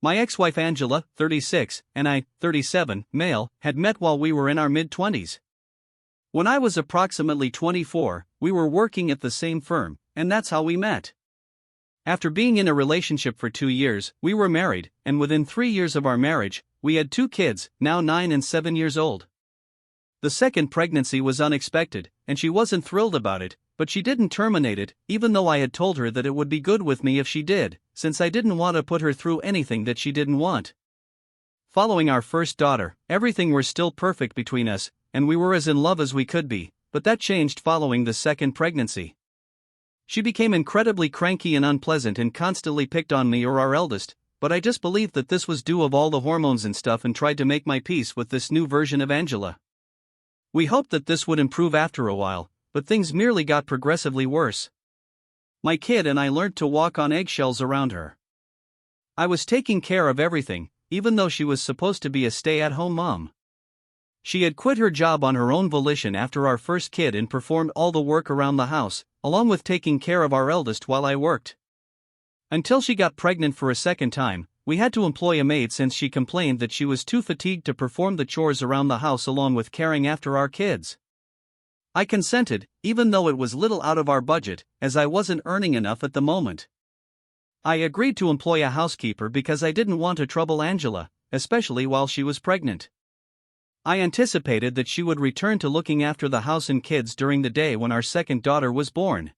My ex-wife Angela, 36, and I, 37, male, had met while we were in our mid-20s. When I was approximately 24, we were working at the same firm, and that's how we met. After being in a relationship for 2 years, we were married, and within 3 years of our marriage, we had 2 kids, now 9 and 7 years old. The second pregnancy was unexpected, and she wasn't thrilled about it, but she didn't terminate it, even though I had told her that it would be good with me if she did, since I didn't want to put her through anything that she didn't want. Following our first daughter, everything was still perfect between us, and we were as in love as we could be, but that changed following the second pregnancy. She became incredibly cranky and unpleasant and constantly picked on me or our eldest, but I just believed that this was due of all the hormones and stuff and tried to make my peace with this new version of Angela. We hoped that this would improve after a while, but things merely got progressively worse. My kid and I learned to walk on eggshells around her. I was taking care of everything, even though she was supposed to be a stay-at-home mom. She had quit her job on her own volition after our first kid and performed all the work around the house, along with taking care of our eldest while I worked. Until she got pregnant for a second time, we had to employ a maid since she complained that she was too fatigued to perform the chores around the house along with caring after our kids. I consented, even though it was little out of our budget, as I wasn't earning enough at the moment. I agreed to employ a housekeeper because I didn't want to trouble Angela, especially while she was pregnant. I anticipated that she would return to looking after the house and kids during the day when our second daughter was born.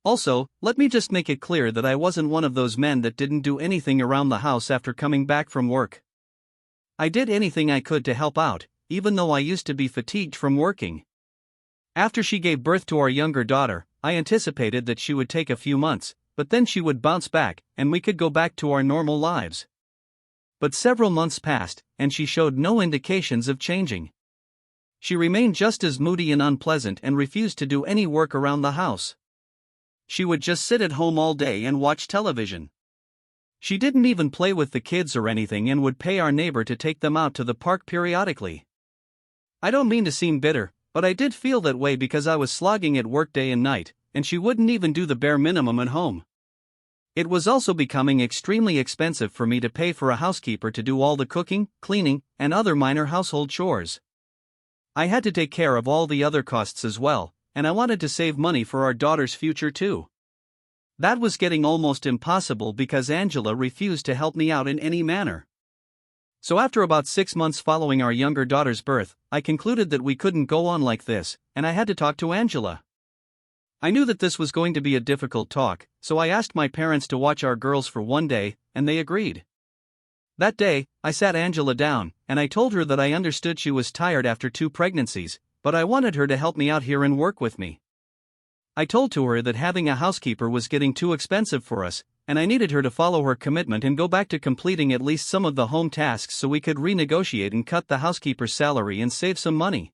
Also, let me just make it clear that I wasn't one of those men that didn't do anything around the house after coming back from work. I did anything I could to help out, even though I used to be fatigued from working. After she gave birth to our younger daughter, I anticipated that she would take a few months, but then she would bounce back, and we could go back to our normal lives. But several months passed, and she showed no indications of changing. She remained just as moody and unpleasant and refused to do any work around the house. She would just sit at home all day and watch television. She didn't even play with the kids or anything and would pay our neighbor to take them out to the park periodically. I don't mean to seem bitter, but I did feel that way because I was slogging at work day and night, and she wouldn't even do the bare minimum at home. It was also becoming extremely expensive for me to pay for a housekeeper to do all the cooking, cleaning, and other minor household chores. I had to take care of all the other costs as well, and I wanted to save money for our daughter's future too. That was getting almost impossible because Angela refused to help me out in any manner. So after about 6 months following our younger daughter's birth, I concluded that we couldn't go on like this, and I had to talk to Angela. I knew that this was going to be a difficult talk, so I asked my parents to watch our girls for one day, and they agreed. That day, I sat Angela down, and I told her that I understood she was tired after 2 pregnancies, but I wanted her to help me out here and work with me. I told to her that having a housekeeper was getting too expensive for us, and I needed her to follow her commitment and go back to completing at least some of the home tasks so we could renegotiate and cut the housekeeper's salary and save some money.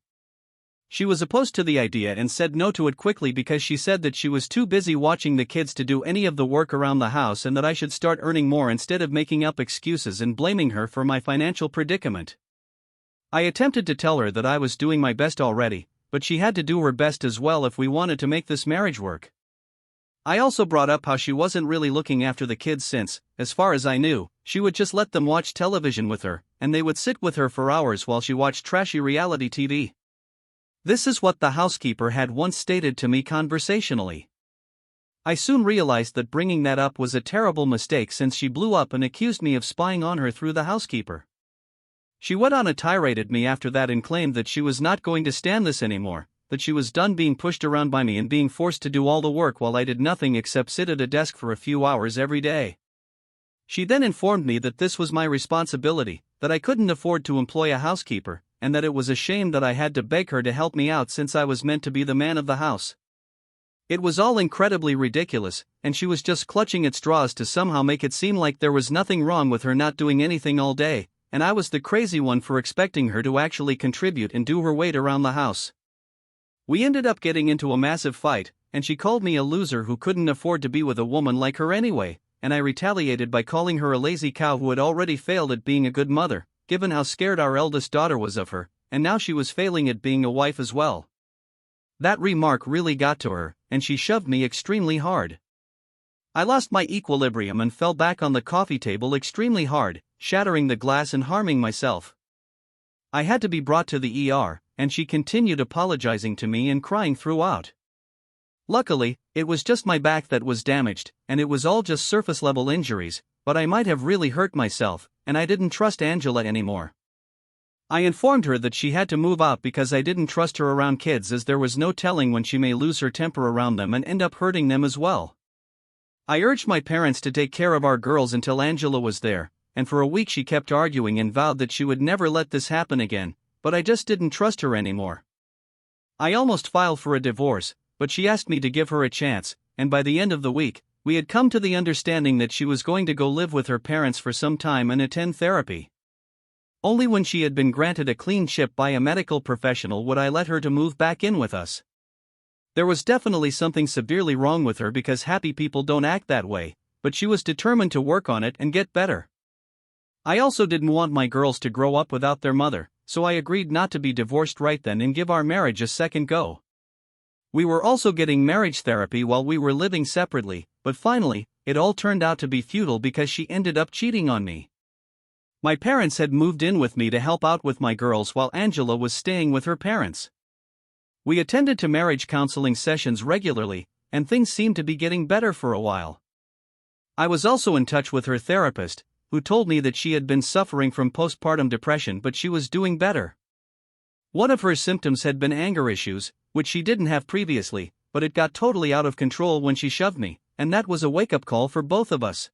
She was opposed to the idea and said no to it quickly because she said that she was too busy watching the kids to do any of the work around the house and that I should start earning more instead of making up excuses and blaming her for my financial predicament. I attempted to tell her that I was doing my best already, but she had to do her best as well if we wanted to make this marriage work. I also brought up how she wasn't really looking after the kids since, as far as I knew, she would just let them watch television with her, and they would sit with her for hours while she watched trashy reality TV. This is what the housekeeper had once stated to me conversationally. I soon realized that bringing that up was a terrible mistake since she blew up and accused me of spying on her through the housekeeper. She went on a tirade at me after that and claimed that she was not going to stand this anymore, that she was done being pushed around by me and being forced to do all the work while I did nothing except sit at a desk for a few hours every day. She then informed me that this was my responsibility, that I couldn't afford to employ a housekeeper, and that it was a shame that I had to beg her to help me out since I was meant to be the man of the house. It was all incredibly ridiculous, and she was just clutching at straws to somehow make it seem like there was nothing wrong with her not doing anything all day, and I was the crazy one for expecting her to actually contribute and do her weight around the house. We ended up getting into a massive fight, and she called me a loser who couldn't afford to be with a woman like her anyway, and I retaliated by calling her a lazy cow who had already failed at being a good mother, given how scared our eldest daughter was of her, and now she was failing at being a wife as well. That remark really got to her, and she shoved me extremely hard. I lost my equilibrium and fell back on the coffee table extremely hard, shattering the glass and harming myself. I had to be brought to the ER, and she continued apologizing to me and crying throughout. Luckily, it was just my back that was damaged, and it was all just surface-level injuries, but I might have really hurt myself, and I didn't trust Angela anymore. I informed her that she had to move out because I didn't trust her around kids, as there was no telling when she may lose her temper around them and end up hurting them as well. I urged my parents to take care of our girls until Angela was there, and for a week she kept arguing and vowed that she would never let this happen again, but I just didn't trust her anymore. I almost filed for a divorce, but she asked me to give her a chance, and by the end of the week, we had come to the understanding that she was going to go live with her parents for some time and attend therapy. Only when she had been granted a clean chip by a medical professional would I let her to move back in with us. There was definitely something severely wrong with her, because happy people don't act that way, but she was determined to work on it and get better. I also didn't want my girls to grow up without their mother, so I agreed not to be divorced right then and give our marriage a second go. We were also getting marriage therapy while we were living separately, but finally, it all turned out to be futile because she ended up cheating on me. My parents had moved in with me to help out with my girls while Angela was staying with her parents. We attended to marriage counseling sessions regularly, and things seemed to be getting better for a while. I was also in touch with her therapist, who told me that she had been suffering from postpartum depression, but she was doing better. One of her symptoms had been anger issues, which she didn't have previously, but it got totally out of control when she shoved me, and that was a wake-up call for both of us.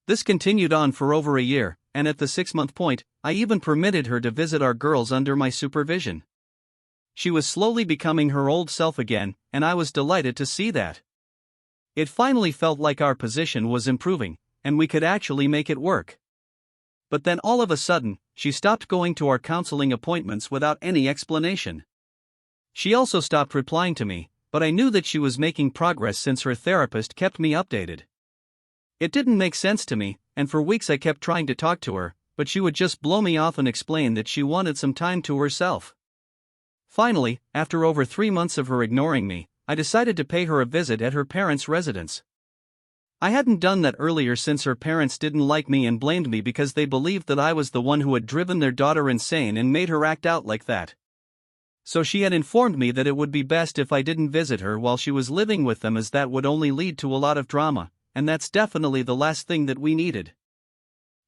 This continued on for over a year, and at the 6-month point, I even permitted her to visit our girls under my supervision. She was slowly becoming her old self again, and I was delighted to see that. It finally felt like our position was improving, and we could actually make it work. But then all of a sudden, she stopped going to our counseling appointments without any explanation. She also stopped replying to me, but I knew that she was making progress since her therapist kept me updated. It didn't make sense to me, and for weeks I kept trying to talk to her, but she would just blow me off and explain that she wanted some time to herself. Finally, after over 3 months of her ignoring me, I decided to pay her a visit at her parents' residence. I hadn't done that earlier since her parents didn't like me and blamed me because they believed that I was the one who had driven their daughter insane and made her act out like that. So she had informed me that it would be best if I didn't visit her while she was living with them, as that would only lead to a lot of drama, and that's definitely the last thing that we needed.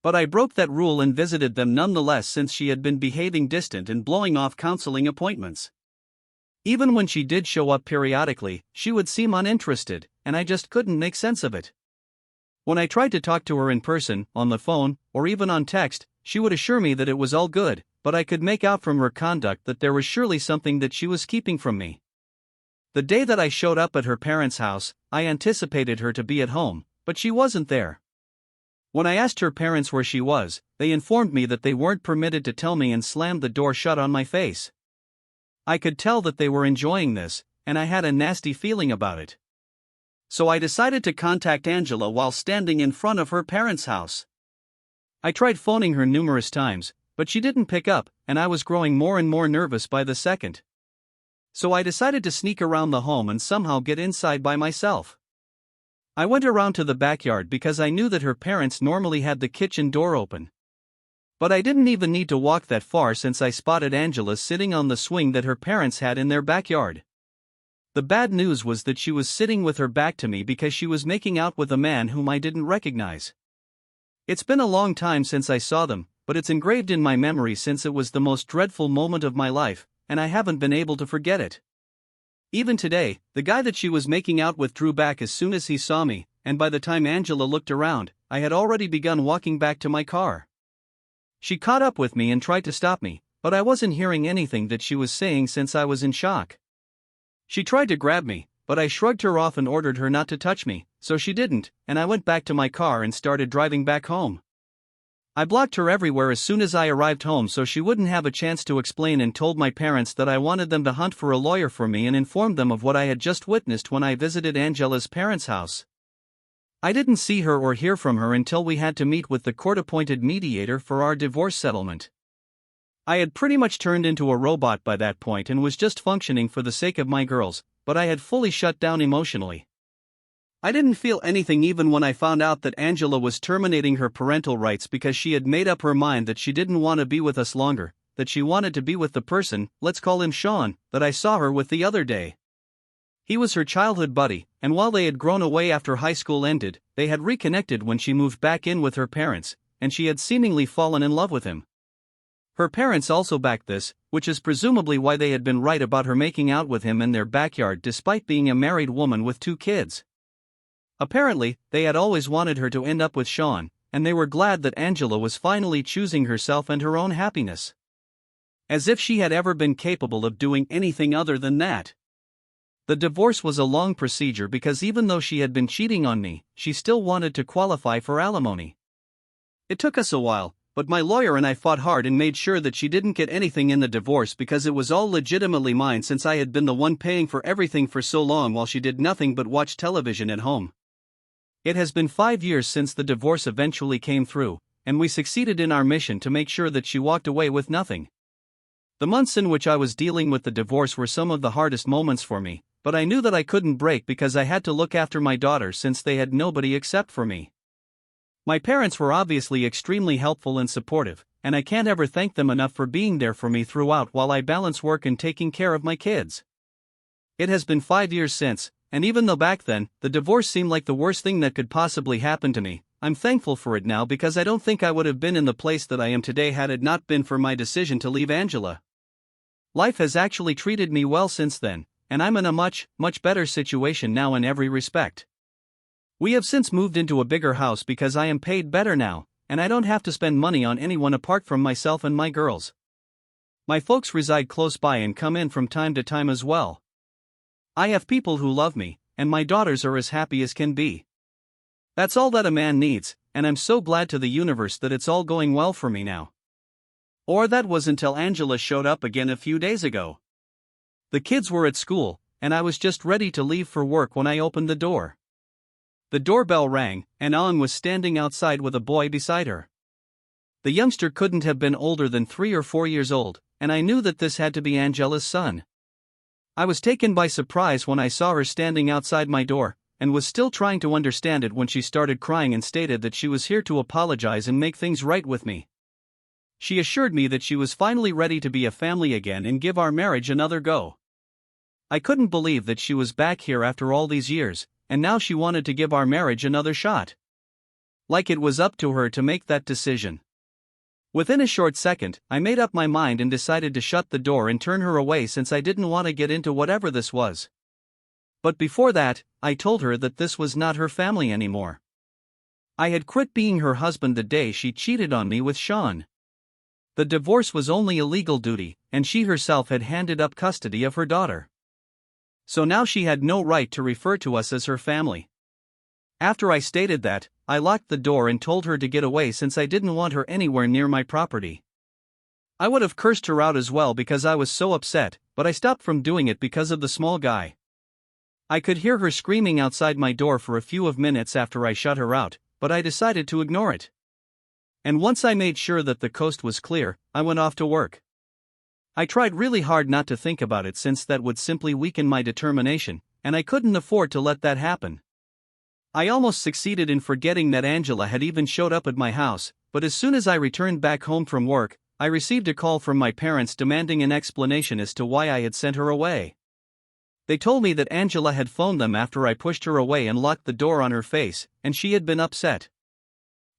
But I broke that rule and visited them nonetheless, since she had been behaving distant and blowing off counseling appointments. Even when she did show up periodically, she would seem uninterested, and I just couldn't make sense of it. When I tried to talk to her in person, on the phone, or even on text, she would assure me that it was all good, but I could make out from her conduct that there was surely something that she was keeping from me. The day that I showed up at her parents' house, I anticipated her to be at home, but she wasn't there. When I asked her parents where she was, they informed me that they weren't permitted to tell me and slammed the door shut on my face. I could tell that they were enjoying this, and I had a nasty feeling about it. So I decided to contact Angela while standing in front of her parents' house. I tried phoning her numerous times, but she didn't pick up, and I was growing more and more nervous by the second. So I decided to sneak around the home and somehow get inside by myself. I went around to the backyard because I knew that her parents normally had the kitchen door open. But I didn't even need to walk that far since I spotted Angela sitting on the swing that her parents had in their backyard. The bad news was that she was sitting with her back to me because she was making out with a man whom I didn't recognize. It's been a long time since I saw them, but it's engraved in my memory since it was the most dreadful moment of my life, and I haven't been able to forget it. Even today, the guy that she was making out with drew back as soon as he saw me, and by the time Angela looked around, I had already begun walking back to my car. She caught up with me and tried to stop me, but I wasn't hearing anything that she was saying since I was in shock. She tried to grab me, but I shrugged her off and ordered her not to touch me, so she didn't, and I went back to my car and started driving back home. I blocked her everywhere as soon as I arrived home so she wouldn't have a chance to explain, and told my parents that I wanted them to hunt for a lawyer for me and informed them of what I had just witnessed when I visited Angela's parents' house. I didn't see her or hear from her until we had to meet with the court-appointed mediator for our divorce settlement. I had pretty much turned into a robot by that point and was just functioning for the sake of my girls, but I had fully shut down emotionally. I didn't feel anything even when I found out that Angela was terminating her parental rights because she had made up her mind that she didn't want to be with us longer, that she wanted to be with the person, let's call him Sean, that I saw her with the other day. He was her childhood buddy, and while they had grown away after high school ended, they had reconnected when she moved back in with her parents, and she had seemingly fallen in love with him. Her parents also backed this, which is presumably why they had been right about her making out with him in their backyard despite being a married woman with 2 kids. Apparently, they had always wanted her to end up with Sean, and they were glad that Angela was finally choosing herself and her own happiness. As if she had ever been capable of doing anything other than that. The divorce was a long procedure because even though she had been cheating on me, she still wanted to qualify for alimony. It took us a while, but my lawyer and I fought hard and made sure that she didn't get anything in the divorce because it was all legitimately mine since I had been the one paying for everything for so long while she did nothing but watch television at home. It has been 5 years since the divorce eventually came through, and we succeeded in our mission to make sure that she walked away with nothing. The months in which I was dealing with the divorce were some of the hardest moments for me, but I knew that I couldn't break because I had to look after my daughter since they had nobody except for me. My parents were obviously extremely helpful and supportive, and I can't ever thank them enough for being there for me throughout while I balance work and taking care of my kids. It has been 5 years since, and even though back then, the divorce seemed like the worst thing that could possibly happen to me, I'm thankful for it now because I don't think I would have been in the place that I am today had it not been for my decision to leave Angela. Life has actually treated me well since then, and I'm in a much, much better situation now in every respect. We have since moved into a bigger house because I am paid better now, and I don't have to spend money on anyone apart from myself and my girls. My folks reside close by and come in from time to time as well. I have people who love me, and my daughters are as happy as can be. That's all that a man needs, and I'm so glad to the universe that it's all going well for me now. Or that was until Angela showed up again a few days ago. The kids were at school, and I was just ready to leave for work when I opened the door. The doorbell rang, and Ann was standing outside with a boy beside her. The youngster couldn't have been older than 3 or 4 years old, and I knew that this had to be Angela's son. I was taken by surprise when I saw her standing outside my door, and was still trying to understand it when she started crying and stated that she was here to apologize and make things right with me. She assured me that she was finally ready to be a family again and give our marriage another go. I couldn't believe that she was back here after all these years, and now she wanted to give our marriage another shot. Like it was up to her to make that decision. Within a short second, I made up my mind and decided to shut the door and turn her away since I didn't want to get into whatever this was. But before that, I told her that this was not her family anymore. I had quit being her husband the day she cheated on me with Sean. The divorce was only a legal duty, and she herself had handed up custody of her daughter. So now she had no right to refer to us as her family. After I stated that, I locked the door and told her to get away since I didn't want her anywhere near my property. I would have cursed her out as well because I was so upset, but I stopped from doing it because of the small guy. I could hear her screaming outside my door for a few minutes after I shut her out, but I decided to ignore it. And once I made sure that the coast was clear, I went off to work. I tried really hard not to think about it since that would simply weaken my determination, and I couldn't afford to let that happen. I almost succeeded in forgetting that Angela had even showed up at my house, but as soon as I returned back home from work, I received a call from my parents demanding an explanation as to why I had sent her away. They told me that Angela had phoned them after I pushed her away and locked the door on her face, and she had been upset.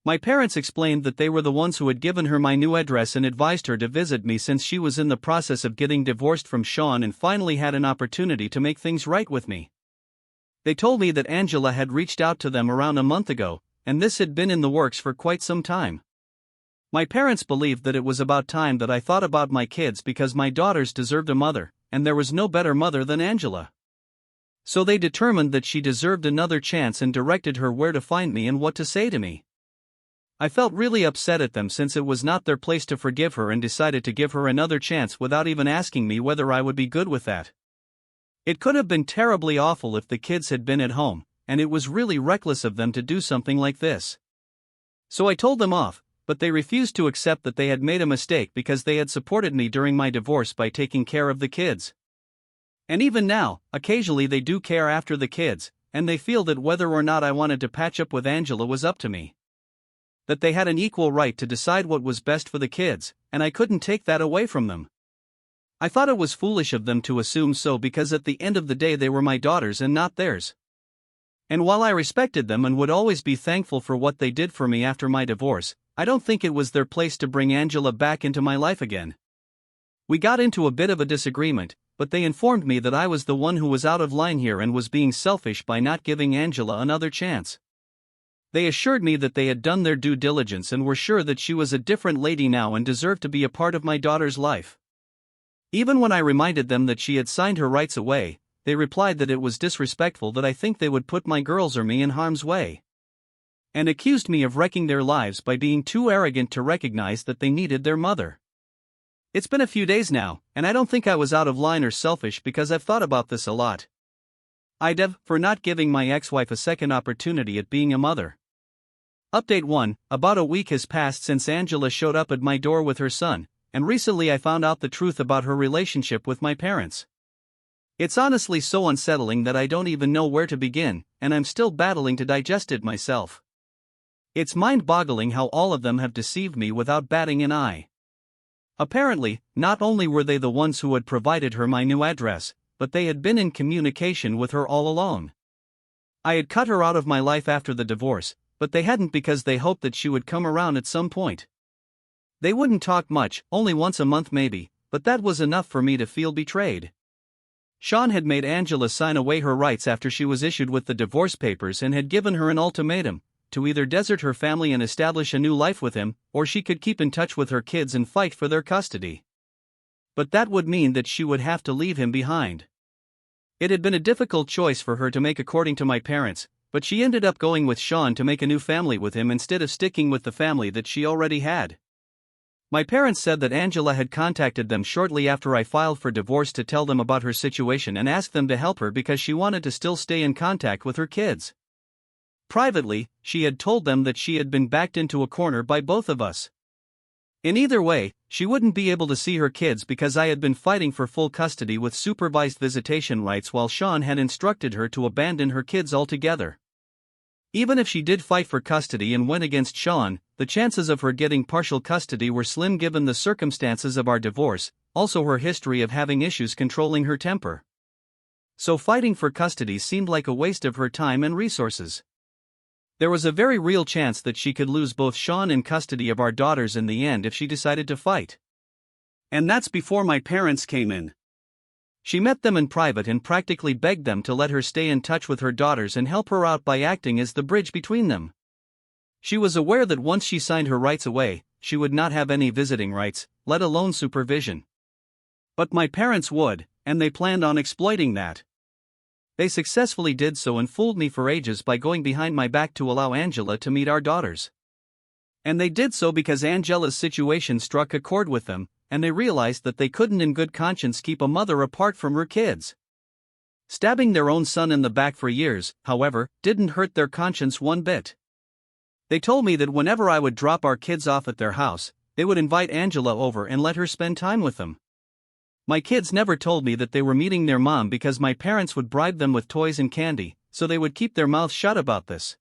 My parents explained that they were the ones who had given her my new address and advised her to visit me since she was in the process of getting divorced from Sean and finally had an opportunity to make things right with me. They told me that Angela had reached out to them around a month ago, and this had been in the works for quite some time. My parents believed that it was about time that I thought about my kids because my daughters deserved a mother, and there was no better mother than Angela. So they determined that she deserved another chance and directed her where to find me and what to say to me. I felt really upset at them since it was not their place to forgive her and decided to give her another chance without even asking me whether I would be good with that. It could have been terribly awful if the kids had been at home, and it was really reckless of them to do something like this. So I told them off, but they refused to accept that they had made a mistake because they had supported me during my divorce by taking care of the kids. And even now, occasionally they do care after the kids, and they feel that whether or not I wanted to patch up with Angela was up to me. That they had an equal right to decide what was best for the kids, and I couldn't take that away from them. I thought it was foolish of them to assume so because at the end of the day they were my daughters and not theirs. And while I respected them and would always be thankful for what they did for me after my divorce, I don't think it was their place to bring Angela back into my life again. We got into a bit of a disagreement, but they informed me that I was the one who was out of line here and was being selfish by not giving Angela another chance. They assured me that they had done their due diligence and were sure that she was a different lady now and deserved to be a part of my daughter's life. Even when I reminded them that she had signed her rights away, they replied that it was disrespectful that I think they would put my girls or me in harm's way, and accused me of wrecking their lives by being too arrogant to recognize that they needed their mother. It's been a few days now, and I don't think I was out of line or selfish because I've thought about this a lot. IDEV for not giving my ex-wife a second opportunity at being a mother. Update 1, about a week has passed since Angela showed up at my door with her son, and recently I found out the truth about her relationship with my parents. It's honestly so unsettling that I don't even know where to begin, and I'm still battling to digest it myself. It's mind-boggling how all of them have deceived me without batting an eye. Apparently, not only were they the ones who had provided her my new address, but they had been in communication with her all along. I had cut her out of my life after the divorce, but they hadn't because they hoped that she would come around at some point. They wouldn't talk much, only once a month maybe, but that was enough for me to feel betrayed. Sean had made Angela sign away her rights after she was issued with the divorce papers and had given her an ultimatum, to either desert her family and establish a new life with him, or she could keep in touch with her kids and fight for their custody. But that would mean that she would have to leave him behind. It had been a difficult choice for her to make according to my parents, but she ended up going with Sean to make a new family with him instead of sticking with the family that she already had. My parents said that Angela had contacted them shortly after I filed for divorce to tell them about her situation and asked them to help her because she wanted to still stay in contact with her kids. Privately, she had told them that she had been backed into a corner by both of us. In either way, she wouldn't be able to see her kids because I had been fighting for full custody with supervised visitation rights while Sean had instructed her to abandon her kids altogether. Even if she did fight for custody and went against Sean, the chances of her getting partial custody were slim given the circumstances of our divorce, also her history of having issues controlling her temper. So fighting for custody seemed like a waste of her time and resources. There was a very real chance that she could lose both Sean and custody of our daughters in the end if she decided to fight. And that's before my parents came in. She met them in private and practically begged them to let her stay in touch with her daughters and help her out by acting as the bridge between them. She was aware that once she signed her rights away, she would not have any visiting rights, let alone supervision. But my parents would, and they planned on exploiting that. They successfully did so and fooled me for ages by going behind my back to allow Angela to meet our daughters. And they did so because Angela's situation struck a chord with them, and they realized that they couldn't in good conscience keep a mother apart from her kids. Stabbing their own son in the back for years, however, didn't hurt their conscience one bit. They told me that whenever I would drop our kids off at their house, they would invite Angela over and let her spend time with them. My kids never told me that they were meeting their mom because my parents would bribe them with toys and candy, so they would keep their mouths shut about this.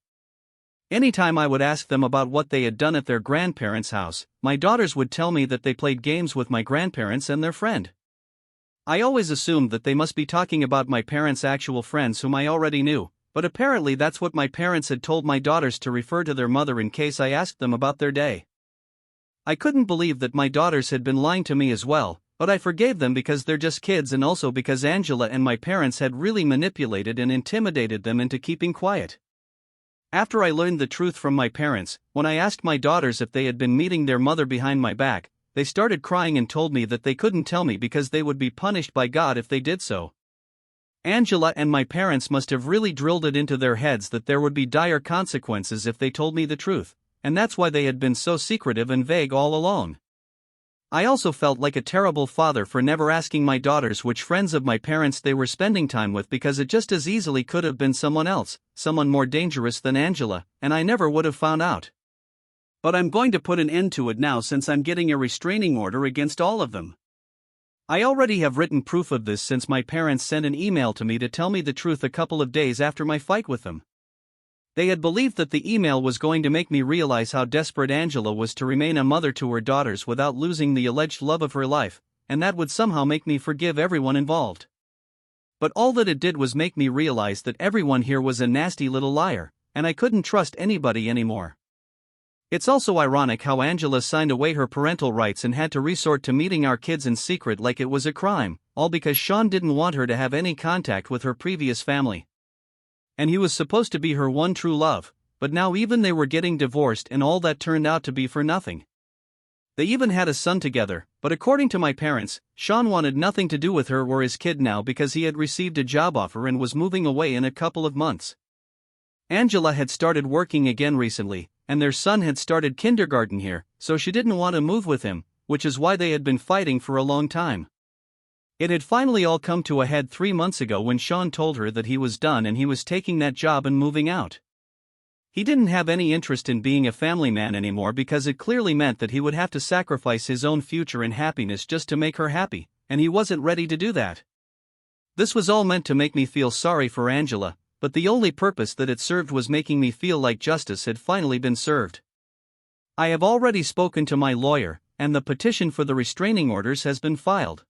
Anytime I would ask them about what they had done at their grandparents' house, my daughters would tell me that they played games with my grandparents and their friend. I always assumed that they must be talking about my parents' actual friends whom I already knew, but apparently that's what my parents had told my daughters to refer to their mother in case I asked them about their day. I couldn't believe that my daughters had been lying to me as well, but I forgave them because they're just kids and also because Angela and my parents had really manipulated and intimidated them into keeping quiet. After I learned the truth from my parents, when I asked my daughters if they had been meeting their mother behind my back, they started crying and told me that they couldn't tell me because they would be punished by God if they did so. Angela and my parents must have really drilled it into their heads that there would be dire consequences if they told me the truth, and that's why they had been so secretive and vague all along. I also felt like a terrible father for never asking my daughters which friends of my parents they were spending time with because it just as easily could have been someone else, someone more dangerous than Angela, and I never would have found out. But I'm going to put an end to it now since I'm getting a restraining order against all of them. I already have written proof of this since my parents sent an email to me to tell me the truth a couple of days after my fight with them. They had believed that the email was going to make me realize how desperate Angela was to remain a mother to her daughters without losing the alleged love of her life, and that would somehow make me forgive everyone involved. But all that it did was make me realize that everyone here was a nasty little liar, and I couldn't trust anybody anymore. It's also ironic how Angela signed away her parental rights and had to resort to meeting our kids in secret like it was a crime, all because Sean didn't want her to have any contact with her previous family. And he was supposed to be her one true love, but now even they were getting divorced and all that turned out to be for nothing. They even had a son together, but according to my parents, Sean wanted nothing to do with her or his kid now because he had received a job offer and was moving away in a couple of months. Angela had started working again recently, and their son had started kindergarten here, so she didn't want to move with him, which is why they had been fighting for a long time. It had finally all come to a head 3 months ago when Sean told her that he was done and he was taking that job and moving out. He didn't have any interest in being a family man anymore because it clearly meant that he would have to sacrifice his own future and happiness just to make her happy, and he wasn't ready to do that. This was all meant to make me feel sorry for Angela, but the only purpose that it served was making me feel like justice had finally been served. I have already spoken to my lawyer, and the petition for the restraining orders has been filed.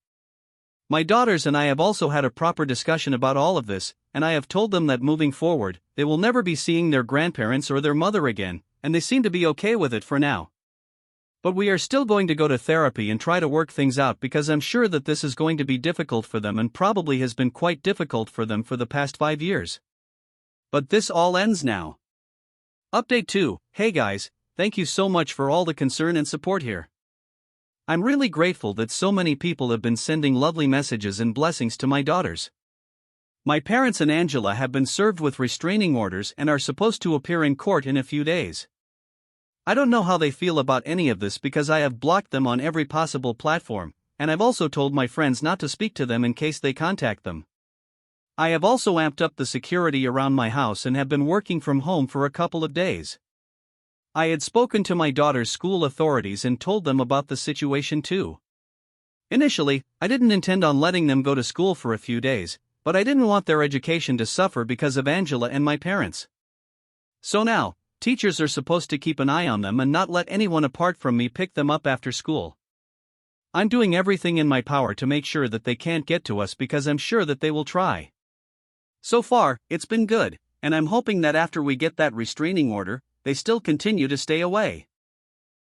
My daughters and I have also had a proper discussion about all of this, and I have told them that moving forward, they will never be seeing their grandparents or their mother again, and they seem to be okay with it for now. But we are still going to go to therapy and try to work things out because I'm sure that this is going to be difficult for them and probably has been quite difficult for them for the past 5 years. But this all ends now. Update 2. Hey guys, thank you so much for all the concern and support here. I'm really grateful that so many people have been sending lovely messages and blessings to my daughters. My parents and Angela have been served with restraining orders and are supposed to appear in court in a few days. I don't know how they feel about any of this because I have blocked them on every possible platform, and I've also told my friends not to speak to them in case they contact them. I have also amped up the security around my house and have been working from home for a couple of days. I had spoken to my daughter's school authorities and told them about the situation too. Initially, I didn't intend on letting them go to school for a few days, but I didn't want their education to suffer because of Angela and my parents. So now, teachers are supposed to keep an eye on them and not let anyone apart from me pick them up after school. I'm doing everything in my power to make sure that they can't get to us because I'm sure that they will try. So far, it's been good, and I'm hoping that after we get that restraining order, they still continue to stay away.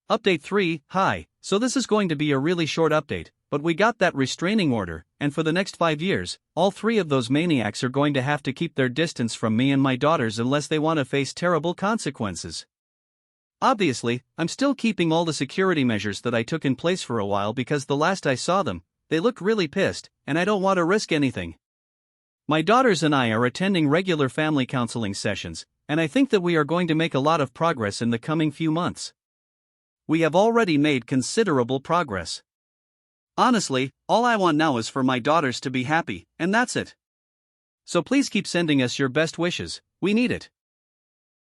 Update 3. Hi, so this is going to be a really short update, but we got that restraining order, and for the next 5 years, all 3 of those maniacs are going to have to keep their distance from me and my daughters unless they want to face terrible consequences. Obviously, I'm still keeping all the security measures that I took in place for a while because the last I saw them, they looked really pissed, and I don't want to risk anything. My daughters and I are attending regular family counseling sessions, and I think that we are going to make a lot of progress in the coming few months. We have already made considerable progress. Honestly, all I want now is for my daughters to be happy, and that's it. So please keep sending us your best wishes, we need it.